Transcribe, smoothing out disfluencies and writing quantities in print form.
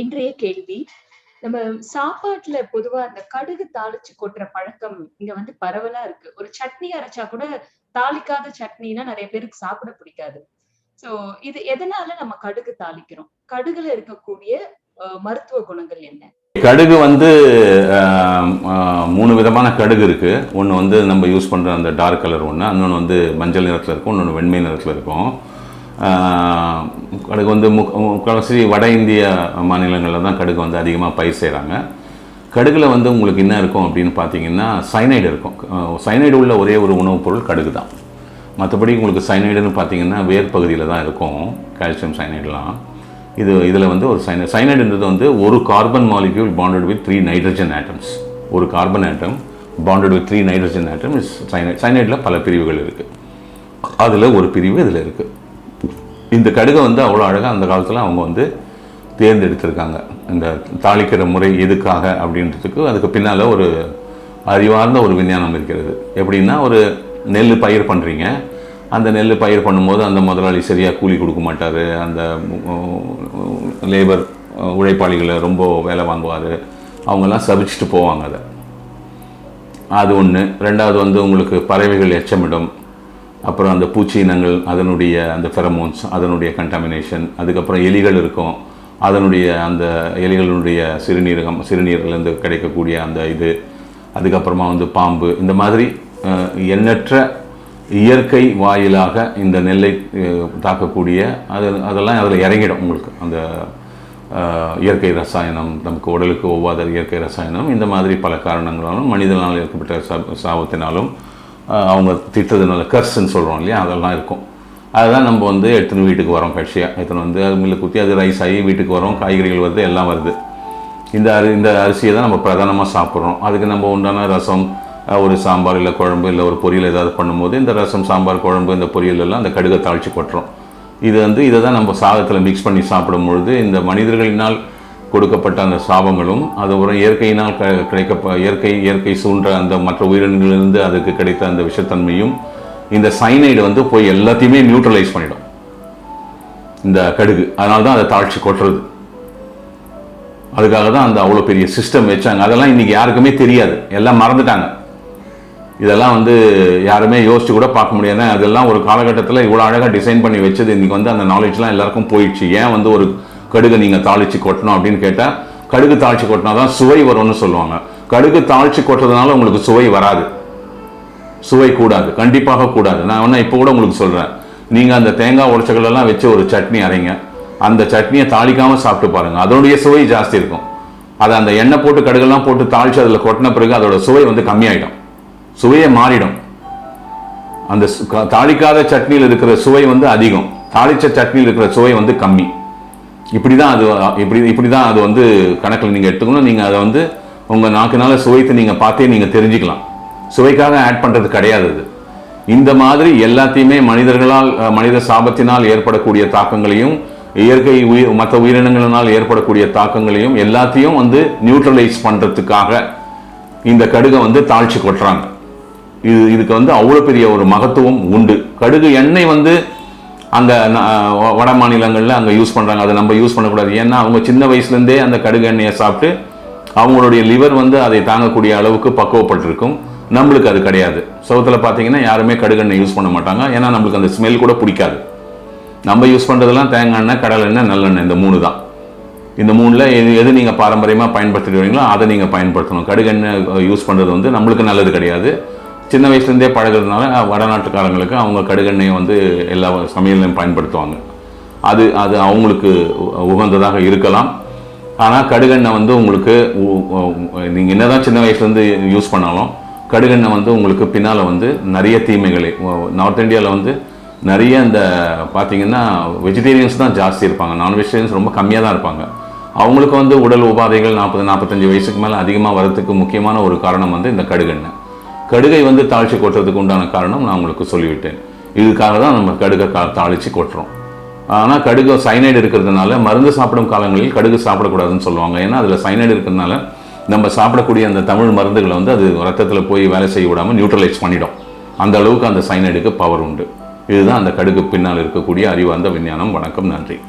இன்றைய கேள்வி, நம்ம சாப்பாட்டுல பொதுவா அந்த கடுகு தாளிச்சு கொட்டுற பழக்கம் இங்க வந்து பரவலா இருக்கு. ஒரு சட்னி அரைச்சா கூட தாளிக்காத சட்னினா நெறைய பேருக்கு சாப்பிட பிடிக்காது. சோ இது எதனால நம்ம கடுகு தாளிக்கிறோம்? கடுகுல இருக்கக்கூடிய மருத்துவ குணங்கள் என்ன? கடுகு வந்து 3 விதமான கடுகு இருக்கு. ஒண்ணு வந்து நம்ம யூஸ் பண்ற அந்த டார்க் கலர் ஒண்ணு. இன்னொன்னு வந்து மஞ்சள் நிறத்துல இருக்கும். இன்னொன்னு வெண்மை நிறத்துல இருக்கும். கடுகு வந்து முக்கால்வாசி வட இந்திய மாநிலங்களில் தான் கடுகு வந்து அதிகமாக பயிர் செய்கிறாங்க. கடுகில் வந்து உங்களுக்கு என்ன இருக்கும் அப்படின்னு பார்த்தீங்கன்னா சைனைடு இருக்கும். சைனைடு உள்ள ஒரே ஒரு உணவுப் பொருள் கடுகு தான். மற்றபடி உங்களுக்கு சைனைடுன்னு பார்த்தீங்கன்னா வேர் பகுதியில் தான் இருக்கும் கால்சியம் சைனைடுலாம். இதில் வந்து ஒரு சைனைடுன்றது வந்து ஒரு carbon molecule bonded with 3 nitrogen atoms. ஒரு carbon atom bonded with 3 nitrogen atom is cyanide. சைனைடில் பல பிரிவுகள் இருக்குது. அதில் ஒரு பிரிவு இதில் இருக்குது. இந்த கடுகை வந்து அவ்வளோ அழகாக அந்த காலத்தில் அவங்க வந்து தேர்ந்தெடுத்திருக்காங்க. இந்த தாளிக்கிற முறை எதுக்காக அப்படின்றதுக்கு அதுக்கு பின்னால் ஒரு அறிவார்ந்த ஒரு விஞ்ஞானம் இருக்கிறது. எப்படின்னா, ஒரு நெல் பயிர் பண்ணுறீங்க. அந்த நெல் பயிர் பண்ணும்போது அந்த முதலாளி சரியாக கூலி கொடுக்க மாட்டார். அந்த லேபர் உழைப்பாளிகளை ரொம்ப வேலை வாங்குவார். அவங்கெல்லாம் சபிச்சுட்டு போவாங்க. அது ஒன்று. ரெண்டாவது வந்து உங்களுக்கு பறவைகள் எச்சமிடும். அப்புறம் அந்த பூச்சி இனங்கள், அதனுடைய அந்த ஃபெரமோன்ஸ், அதனுடைய கண்டாமினேஷன். அதுக்கப்புறம் எலிகள் இருக்கும். அதனுடைய அந்த எலிகளுடைய சிறுநீர்லேருந்து கிடைக்கக்கூடிய அந்த இது. அதுக்கப்புறமா வந்து பாம்பு. இந்த மாதிரி எண்ணற்ற இயற்கை வாயிலாக இந்த நெல்லை தாக்கக்கூடிய அதெல்லாம் அதில் இறங்கிடும். உங்களுக்கு அந்த இயற்கை ரசாயனம், நமக்கு உடலுக்கு ஒவ்வாத இயற்கை ரசாயனம், இந்த மாதிரி பல காரணங்களாலும் மனிதனால் ஏற்பட்ட சாபத்தினாலும் அவங்க திட்டதுனால கர்ஸ்ன்னு சொல்கிறோம் இல்லையா, அதெல்லாம் இருக்கும். அதுதான் நம்ம வந்து எடுத்துன்னு வீட்டுக்கு வரோம். கட்சியாக எடுத்துன்னு வந்து அது மில்ல குத்தி அது ரைஸ் ஆகி வீட்டுக்கு வரோம். காய்கறிகள் வருது, எல்லாம் வருது. இந்த அரிசியை தான் நம்ம பிரதானமாக சாப்பிட்றோம். அதுக்கு நம்ம உண்டான ரசம், ஒரு சாம்பார் இல்லை குழம்பு இல்லை ஒரு பொரியல் ஏதாவது பண்ணும்போது இந்த ரசம், சாம்பார், குழம்பு, இந்த பொரியல் எல்லாம் அந்த கடுகை தாளித்து கொட்டுறோம். இதை தான் நம்ம சாதத்தில் மிக்ஸ் பண்ணி சாப்பிடும்பொழுது இந்த மனிதர்களினால் கொடுக்கப்பட்ட அந்த சாபங்களும், அதுக்கப்புறம் இயற்கையினால் இயற்கை சூன்ற அந்த மற்ற உயிரினங்களிலிருந்து அதுக்கு கிடைத்த அந்த விஷத்தன்மையும் இந்த சைனைடு வந்து போய் எல்லாத்தையுமே நியூட்ரலைஸ் பண்ணிடும் இந்த கடுகு. அதனால தான் அதை தாழ்ச்சி கொட்டுறது. அதுக்காக தான் அந்த அவ்வளோ பெரிய சிஸ்டம் வச்சாங்க. அதெல்லாம் இன்னைக்கு யாருக்குமே தெரியாது, எல்லாம் மறந்துட்டாங்க. இதெல்லாம் வந்து யாருமே யோசிச்சு கூட பார்க்க முடியாது. அதெல்லாம் ஒரு காலகட்டத்தில் இவ்வளோ அழகாக டிசைன் பண்ணி வச்சது இன்னைக்கு வந்து அந்த நாலேஜ்லாம் எல்லாருக்கும் போயிடுச்சு. ஏன் வந்து ஒரு கடுகு நீங்கள் தாளித்து கொட்டணும் அப்படின்னு கேட்டால், கடுகு தாளித்து கொட்டினா தான் சுவை வரும்னு சொல்லுவாங்க. கடுகு தாளித்து கொட்டுறதுனால உங்களுக்கு சுவை வராது, சுவை கூடாது, கண்டிப்பாக கூடாது. நான் வேணா இப்போ கூட உங்களுக்கு சொல்கிறேன். நீங்கள் அந்த தேங்காய் உடைச்சகள் எல்லாம் வச்சு ஒரு சட்னி அரைங்க. அந்த சட்னியை தாளிக்காமல் சாப்பிட்டு பாருங்கள், அதனுடைய சுவை ஜாஸ்தி இருக்கும். அதை அந்த எண்ணெய் போட்டு கடுகெல்லாம் போட்டு தாளித்து அதில் கொட்டின பிறகு அதோட சுவை வந்து கம்மியாயிடும், சுவையை மாறிடும். அந்த தாளிக்காத சட்னியில் இருக்கிற சுவை வந்து அதிகம், தாளித்த சட்னியில் இருக்கிற சுவை வந்து கம்மி. இப்படி தான் அது வந்து கணக்கில் நீங்கள் எடுத்துக்கணும். நீங்கள் அதை வந்து உங்கள் நாக்குனால சுவைத்து நீங்கள் பார்த்தே நீங்கள் தெரிஞ்சுக்கலாம். சுவைக்காக ஆட் பண்ணுறது கிடையாது அது. இந்த மாதிரி எல்லாத்தையுமே மனித சாபத்தினால் ஏற்படக்கூடிய தாக்கங்களையும், இயற்கை மற்ற உயிரினங்களினால் ஏற்படக்கூடிய தாக்கங்களையும் எல்லாத்தையும் வந்து நியூட்ரலைஸ் பண்ணுறதுக்காக இந்த கடுகை வந்து தாளித்து கொட்டுறாங்க. இதுக்கு வந்து அவ்வளோ பெரிய ஒரு மகத்துவம் உண்டு. கடுகு எண்ணெய் வந்து அங்கே வட மாநிலங்களில் அங்கே யூஸ் பண்ணுறாங்க. அதை நம்ம யூஸ் பண்ணக்கூடாது. ஏன்னா அவங்க சின்ன வயசுலேருந்தே அந்த கடுகு எண்ணெயை சாப்பிட்டு அவங்களுடைய லிவர் வந்து அதை தாங்கக்கூடிய அளவுக்கு பக்குவப்பட்டிருக்கும். நம்மளுக்கு அது கிடையாது. சவுத்தில் பார்த்தீங்கன்னா யாருமே கடுகு எண்ணெய் யூஸ் பண்ண மாட்டாங்க. ஏன்னா நம்மளுக்கு அந்த ஸ்மெல் கூட பிடிக்காது. நம்ம யூஸ் பண்ணுறதெல்லாம் தேங்காய் எண்ணெய், கடலை எண்ணெய், நல்லெண்ணெய், இந்த 3 தான். இந்த 3ல் எது நீங்கள் பாரம்பரியமாக பயன்படுத்திட்டு வரீங்களோ அதை நீங்கள் பயன்படுத்தணும். கடுகு எண்ணெய் யூஸ் பண்ணுறது வந்து நம்மளுக்கு நல்லது கிடையாது. சின்ன வயசுலேருந்தே பழகிறதுனால வடநாட்டுக்காரங்களுக்கு அவங்க கடுகெண்ணெயை வந்து எல்லா சமையலையும் பயன்படுத்துவாங்க. அது அவங்களுக்கு உகந்ததாக இருக்கலாம். ஆனால் கடுகெண்ணெய் வந்து உங்களுக்கு நீங்கள் என்ன தான் சின்ன வயசுலேருந்து யூஸ் பண்ணாலும் கடுகெண்ணெய் வந்து உங்களுக்கு பின்னால் வந்து நிறைய தீமைகளை, நார்த் இந்தியாவில் வந்து நிறைய இந்த பார்த்தீங்கன்னா வெஜிடேரியன்ஸ் தான் ஜாஸ்தி இருப்பாங்க, நான் வெஜிடேரியன்ஸ் ரொம்ப கம்மியாக தான் இருப்பாங்க. அவங்களுக்கு வந்து உடல் உபாதைகள் 40-45 வயசுக்கு மேலே அதிகமாக வரதுக்கு முக்கியமான ஒரு காரணம் வந்து இந்த கடுகெண்ணெய். கடுகை வந்து தாளித்து கொட்டுறதுக்கு உண்டான காரணம் நான் உங்களுக்கு சொல்லிவிட்டேன். இதுக்காக தான் நம்ம கடுகை தாளித்து கொட்டுறோம். ஆனால் கடுகு சைனைடு இருக்கிறதுனால மருந்து சாப்பிடும் காலங்களில் கடுகு சாப்பிடக்கூடாதுன்னு சொல்லுவாங்க. ஏன்னா அதில் சைனைடு இருக்கிறதுனால நம்ம சாப்பிடக்கூடிய அந்த தமிழ் மருந்துகளை வந்து அது ரத்தத்தில் போய் வேலை செய்ய விடாமல் நியூட்ரலைஸ் பண்ணிடும். அந்த அளவுக்கு அந்த சைனைடுக்கு பவர் உண்டு. இதுதான் அந்த கடுகு பின்னால் இருக்கக்கூடிய அறிவார்ந்த விஞ்ஞானம். வணக்கம், நன்றி.